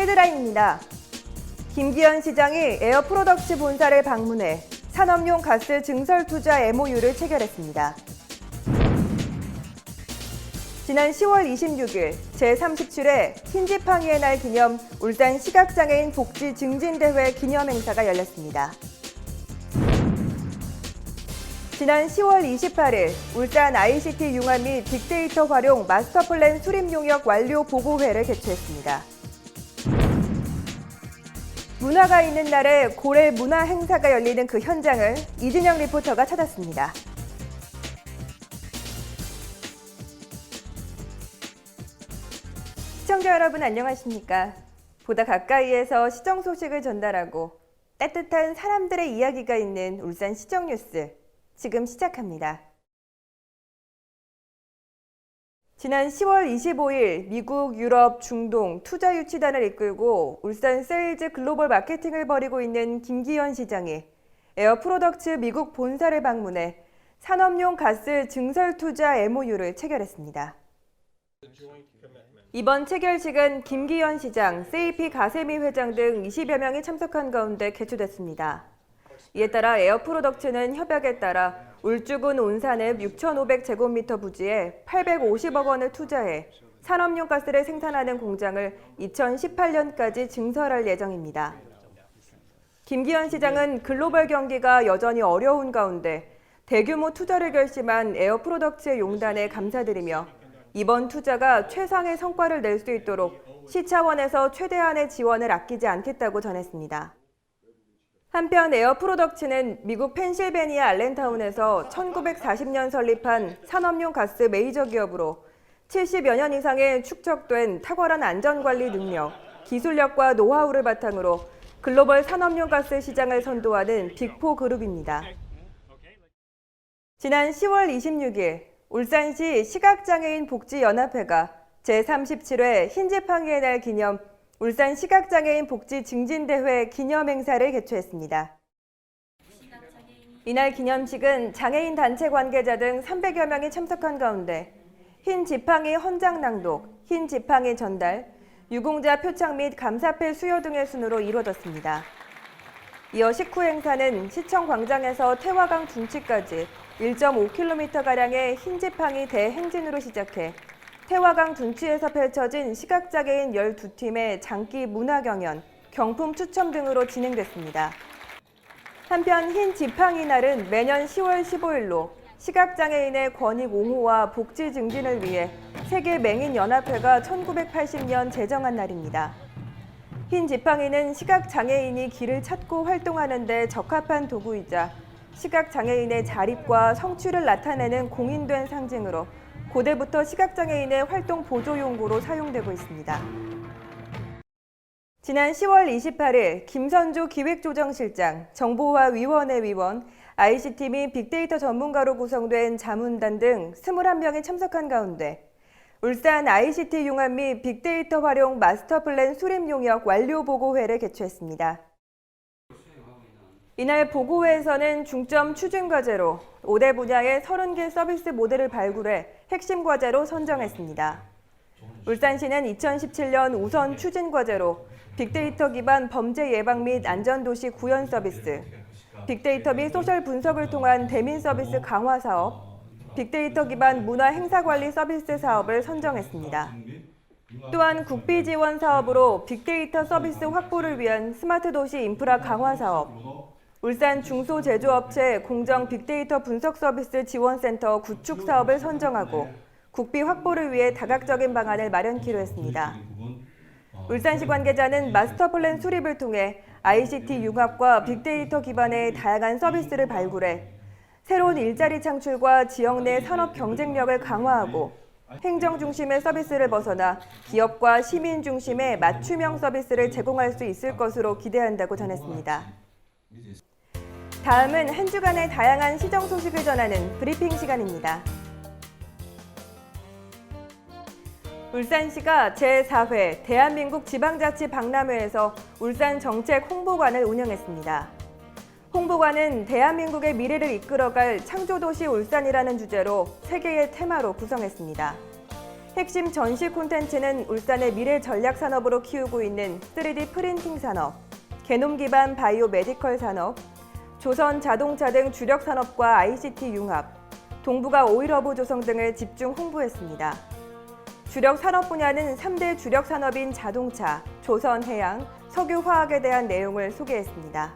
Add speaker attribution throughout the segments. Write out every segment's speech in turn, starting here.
Speaker 1: 헤드라인입니다. 김기현 시장이 에어프로덕츠 본사를 방문해 산업용 가스 증설 투자 MOU를 체결했습니다. 지난 10월 26일 제37회 흰지팡이의 날 기념 울산 시각장애인 복지 증진대회 기념행사가 열렸습니다. 지난 10월 28일 울산 ICT 융합 및 빅데이터 활용 마스터플랜 수립 용역 완료 보고회를 개최했습니다. 문화가 있는 날에 고래 문화 행사가 열리는 그 현장을 이진영 리포터가 찾았습니다. 시청자 여러분 안녕하십니까? 보다 가까이에서 시정 소식을 전달하고 따뜻한 사람들의 이야기가 있는 울산 시정 뉴스 지금 시작합니다. 지난 10월 25일 미국, 유럽, 중동 투자 유치단을 이끌고 울산 세일즈 글로벌 마케팅을 벌이고 있는 김기현 시장이 에어프로덕츠 미국 본사를 방문해 산업용 가스 증설 투자 MOU를 체결했습니다. 이번 체결식은 김기현 시장, 세이피 가세미 회장 등 20여 명이 참석한 가운데 개최됐습니다. 이에 따라 에어프로덕츠는 협약에 따라 울주군 온산읍 6,500제곱미터 부지에 850억 원을 투자해 산업용 가스를 생산하는 공장을 2018년까지 증설할 예정입니다. 김기현 시장은 글로벌 경기가 여전히 어려운 가운데 대규모 투자를 결심한 에어프로덕츠의 용단에 감사드리며 이번 투자가 최상의 성과를 낼 수 있도록 시 차원에서 최대한의 지원을 아끼지 않겠다고 전했습니다. 한편 에어프로덕츠는 미국 펜실베니아 알렌타운에서 1940년 설립한 산업용 가스 메이저 기업으로 70여 년 이상의 축적된 탁월한 안전관리 능력, 기술력과 노하우를 바탕으로 글로벌 산업용 가스 시장을 선도하는 빅4 그룹입니다. 지난 10월 26일 울산시 시각장애인 복지연합회가 제37회 흰지팡이의 날 기념 울산 시각장애인 복지 증진대회 기념행사를 개최했습니다. 이날 기념식은 장애인 단체 관계자 등 300여 명이 참석한 가운데 흰 지팡이 헌장 낭독, 흰 지팡이 전달, 유공자 표창 및 감사패 수여 등의 순으로 이루어졌습니다. 이어 식후 행사는 시청 광장에서 태화강 둔치까지 1.5km가량의 흰 지팡이 대행진으로 시작해 태화강 둔치에서 펼쳐진 시각장애인 12팀의 장기 문화경연, 경품 추첨 등으로 진행됐습니다. 한편 흰 지팡이 날은 매년 10월 15일로 시각장애인의 권익 옹호와 복지 증진을 위해 세계맹인연합회가 1980년 제정한 날입니다. 흰 지팡이는 시각장애인이 길을 찾고 활동하는 데 적합한 도구이자 시각장애인의 자립과 성취를 나타내는 공인된 상징으로 고대부터 시각장애인의 활동 보조용구로 사용되고 있습니다. 지난 10월 28일 김선주 기획조정실장, 정보화위원회 위원, ICT 및 빅데이터 전문가로 구성된 자문단 등 21명이 참석한 가운데 울산 ICT 융합 및 빅데이터 활용 마스터플랜 수립 용역 완료 보고회를 개최했습니다. 이날 보고회에서는 중점 추진 과제로 5대 분야의 30개 서비스 모델을 발굴해 핵심 과제로 선정했습니다. 울산시는 2017년 우선 추진 과제로 빅데이터 기반 범죄 예방 및 안전도시 구현 서비스, 빅데이터 및 소셜 분석을 통한 대민 서비스 강화 사업, 빅데이터 기반 문화 행사 관리 서비스 사업을 선정했습니다. 또한 국비 지원 사업으로 빅데이터 서비스 확보를 위한 스마트 도시 인프라 강화 사업, 울산 중소제조업체 공정 빅데이터 분석 서비스 지원센터 구축 사업을 선정하고 국비 확보를 위해 다각적인 방안을 마련키로 했습니다. 울산시 관계자는 마스터플랜 수립을 통해 ICT 융합과 빅데이터 기반의 다양한 서비스를 발굴해 새로운 일자리 창출과 지역 내 산업 경쟁력을 강화하고 행정 중심의 서비스를 벗어나 기업과 시민 중심의 맞춤형 서비스를 제공할 수 있을 것으로 기대한다고 전했습니다. 다음은 한 주간의 다양한 시정 소식을 전하는 브리핑 시간입니다. 울산시가 제4회 대한민국 지방자치 박람회에서 울산 정책 홍보관을 운영했습니다. 홍보관은 대한민국의 미래를 이끌어갈 창조도시 울산이라는 주제로 3개의 테마로 구성했습니다. 핵심 전시 콘텐츠는 울산의 미래 전략 산업으로 키우고 있는 3D 프린팅 산업, 게놈 기반 바이오 메디컬 산업, 조선 자동차 등 주력 산업과 ICT 융합, 동북아 오일허브 조성 등을 집중 홍보했습니다. 주력 산업 분야는 3대 주력 산업인 자동차, 조선 해양, 석유화학에 대한 내용을 소개했습니다.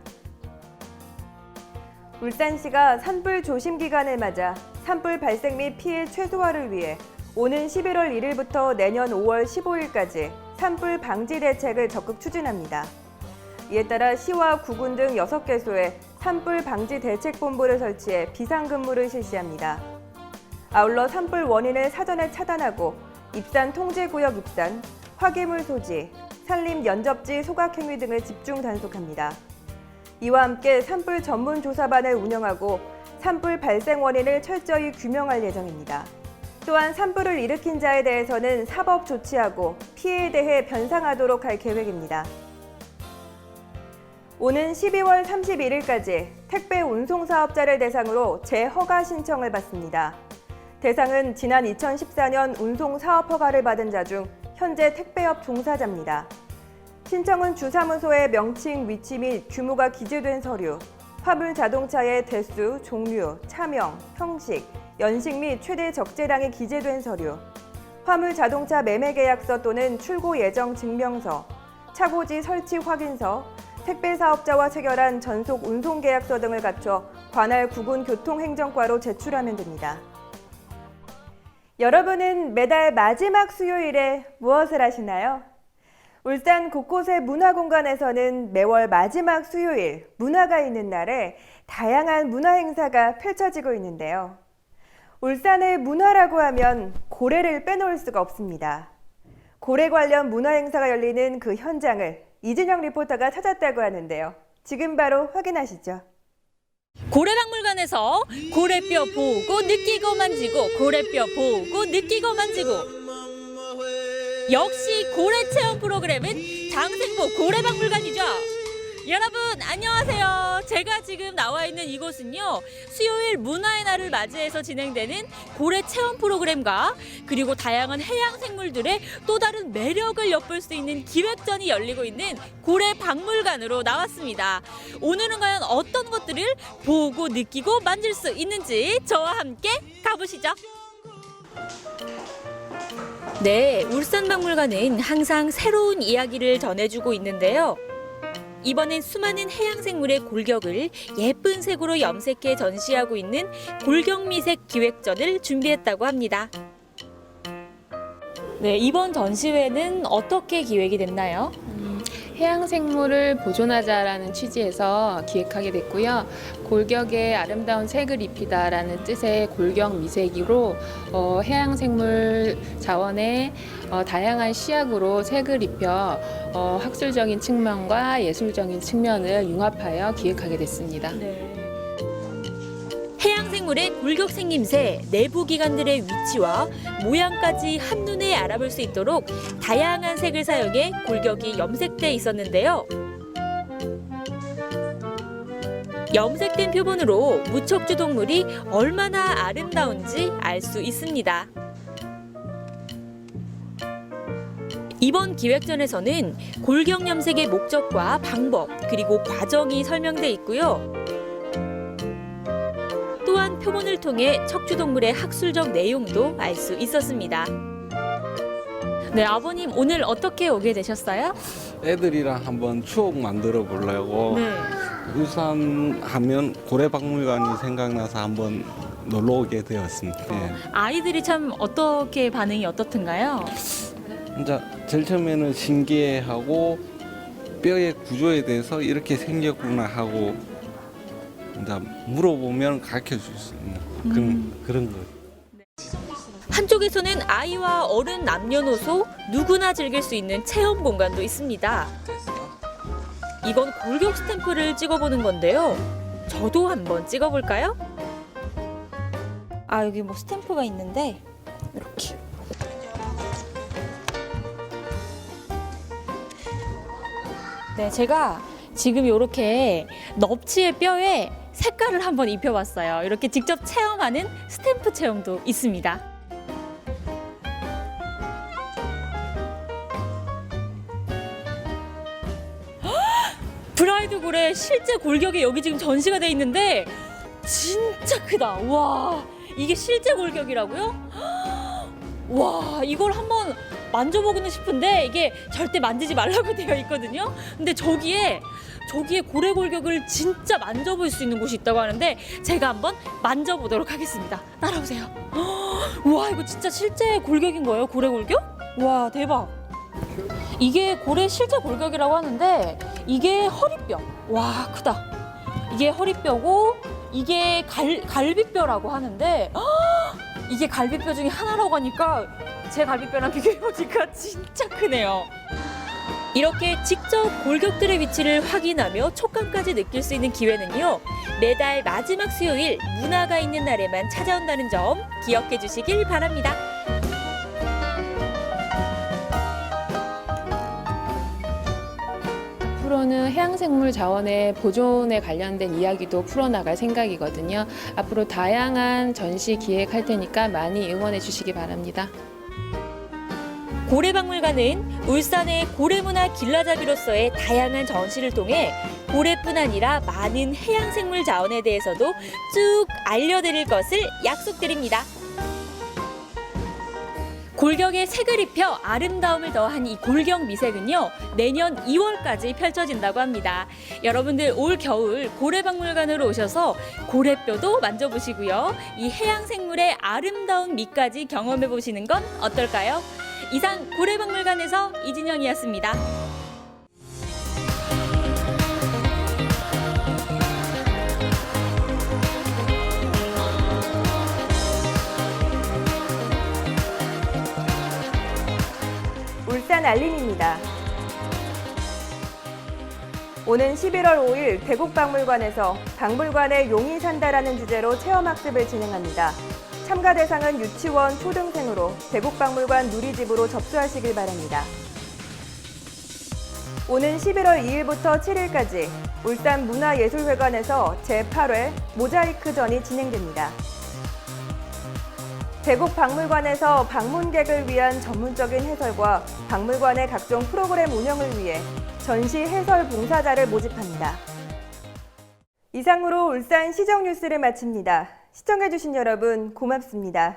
Speaker 1: 울산시가 산불 조심 기간을 맞아 산불 발생 및 피해 최소화를 위해 오는 11월 1일부터 내년 5월 15일까지 산불 방지 대책을 적극 추진합니다. 이에 따라 시와 구군 등 6개소에 산불 방지 대책본부를 설치해 비상근무를 실시합니다. 아울러 산불 원인을 사전에 차단하고 입산 통제구역 입산, 화기물 소지, 산림 연접지 소각행위 등을 집중 단속합니다. 이와 함께 산불 전문 조사반을 운영하고 산불 발생 원인을 철저히 규명할 예정입니다. 또한 산불을 일으킨 자에 대해서는 사법 조치하고 피해에 대해 변상하도록 할 계획입니다. 오는 12월 31일까지 택배 운송 사업자를 대상으로 재허가 신청을 받습니다. 대상은 지난 2014년 운송 사업 허가를 받은 자 중 현재 택배업 종사자입니다. 신청은 주사무소의 명칭, 위치 및 규모가 기재된 서류, 화물 자동차의 대수, 종류, 차명, 형식, 연식 및 최대 적재량이 기재된 서류, 화물 자동차 매매 계약서 또는 출고 예정 증명서, 차고지 설치 확인서, 택배 사업자와 체결한 전속 운송 계약서 등을 갖춰 관할 구군 교통행정과로 제출하면 됩니다. 여러분은 매달 마지막 수요일에 무엇을 하시나요? 울산 곳곳의 문화공간에서는 매월 마지막 수요일, 문화가 있는 날에 다양한 문화 행사가 펼쳐지고 있는데요. 울산의 문화라고 하면 고래를 빼놓을 수가 없습니다. 고래 관련 문화 행사가 열리는 그 현장을 이진영 리포터가 찾았다고 하는데요. 지금 바로 확인하시죠.
Speaker 2: 고래박물관에서 고래뼈 보고 느끼고 만지고 고래뼈 보고 느끼고 만지고 역시 고래 체험 프로그램은 장생보 고래박물관이죠. 여러분 안녕하세요. 제가 지금 나와 있는 이곳은요. 수요일 문화의 날을 맞이해서 진행되는 고래 체험 프로그램과 그리고 다양한 해양 생물들의 또 다른 매력을 엿볼 수 있는 기획전이 열리고 있는 고래박물관으로 나왔습니다. 오늘은 과연 어떤 것들을 보고 느끼고 만질 수 있는지 저와 함께 가보시죠. 네, 울산박물관은 항상 새로운 이야기를 전해주고 있는데요. 이번엔 수많은 해양생물의 골격을 예쁜 색으로 염색해 전시하고 있는 골격미색 기획전을 준비했다고 합니다. 네, 이번 전시회는 어떻게 기획이 됐나요?
Speaker 3: 해양생물을 보존하자라는 취지에서 기획하게 됐고요. 골격에 아름다운 색을 입히다라는 뜻의 골격미색으로 해양생물 자원에 다양한 시약으로 색을 입혀 학술적인 측면과 예술적인 측면을 융합하여 기획하게 됐습니다.
Speaker 2: 네. 해양생물의 골격 생김새, 내부 기관들의 위치와 모양까지 한눈에 알아볼 수 있도록 다양한 색을 사용해 골격이 염색돼 있었는데요. 염색된 표본으로 무척주 동물이 얼마나 아름다운지 알 수 있습니다. 이번 기획전에서는 골격 염색의 목적과 방법, 그리고 과정이 설명돼 있고요. 또한 표본을 통해 척추동물의 학술적 내용도 알 수 있었습니다. 네, 아버님 오늘 어떻게 오게 되셨어요?
Speaker 4: 애들이랑 한번 추억 만들어 보려고
Speaker 2: 네.
Speaker 4: 울산 하면 고래박물관이 생각나서 한번 놀러 오게 되었습니다. 예.
Speaker 2: 아이들이 참 어떻게 반응이 어떻던가요?
Speaker 4: 이제 제일 처음에는 신기해하고 뼈의 구조에 대해서 이렇게 생겼구나 하고 이제 물어보면 가르쳐 줄 수 있는 그런 거.
Speaker 2: 한쪽에서는 아이와 어른 남녀노소 누구나 즐길 수 있는 체험 공간도 있습니다. 이건 골격 스탬프를 찍어보는 건데요. 저도 한번 찍어볼까요? 아, 여기 뭐 스탬프가 있는데 이렇게. 네, 제가 지금 이렇게 넙치의 뼈에 색깔을 한번 입혀봤어요. 이렇게 직접 체험하는 스탬프 체험도 있습니다. 대한민국의 실제 골격이 여기 지금 전시가 돼 있는데 진짜 크다. 와, 이게 실제 골격이라고요? 와, 이걸 한번 만져보고는 싶은데 이게 절대 만지지 말라고 되어 있거든요. 근데 저기에 고래 골격을 진짜 만져볼 수 있는 곳이 있다고 하는데 제가 한번 만져보도록 하겠습니다. 따라오세요. 와, 이거 진짜 실제 골격인 거예요? 고래 골격? 와, 대박. 이게 고래 실제 골격이라고 하는데 이게 허리뼈. 와, 크다. 이게 허리뼈고 이게 갈비뼈라고 하는데 이게 갈비뼈 중에 하나라고 하니까 제 갈비뼈랑 비교해보니까 진짜 크네요. 이렇게 직접 골격들의 위치를 확인하며 촉감까지 느낄 수 있는 기회는요, 매달 마지막 수요일 문화가 있는 날에만 찾아온다는 점 기억해 주시길 바랍니다.
Speaker 3: 앞으로는 해양생물 자원의 보존에 관련된 이야기도 풀어나갈 생각이거든요. 앞으로 다양한 전시 기획할 테니까 많이 응원해 주시기 바랍니다.
Speaker 2: 고래박물관은 울산의 고래문화 길라잡이로서의 다양한 전시를 통해 고래뿐 아니라 많은 해양생물 자원에 대해서도 쭉 알려드릴 것을 약속드립니다. 골격에 색을 입혀 아름다움을 더한 이 골격 미색은요, 내년 2월까지 펼쳐진다고 합니다. 여러분들 올 겨울 고래박물관으로 오셔서 고래뼈도 만져보시고요, 이 해양생물의 아름다운 미까지 경험해 보시는 건 어떨까요? 이상 고래박물관에서 이진영이었습니다.
Speaker 1: 울산 알림입니다. 오는 11월 5일 대국박물관에서 박물관에 용이 산다라는 주제로 체험학습을 진행합니다. 참가 대상은 유치원, 초등생으로 대국박물관 누리집으로 접수하시길 바랍니다. 오는 11월 2일부터 7일까지 울산문화예술회관에서 제8회 모자이크전이 진행됩니다. 대국박물관에서 방문객을 위한 전문적인 해설과 박물관의 각종 프로그램 운영을 위해 전시 해설 봉사자를 모집합니다. 이상으로 울산 시정 뉴스를 마칩니다. 시청해주신 여러분 고맙습니다.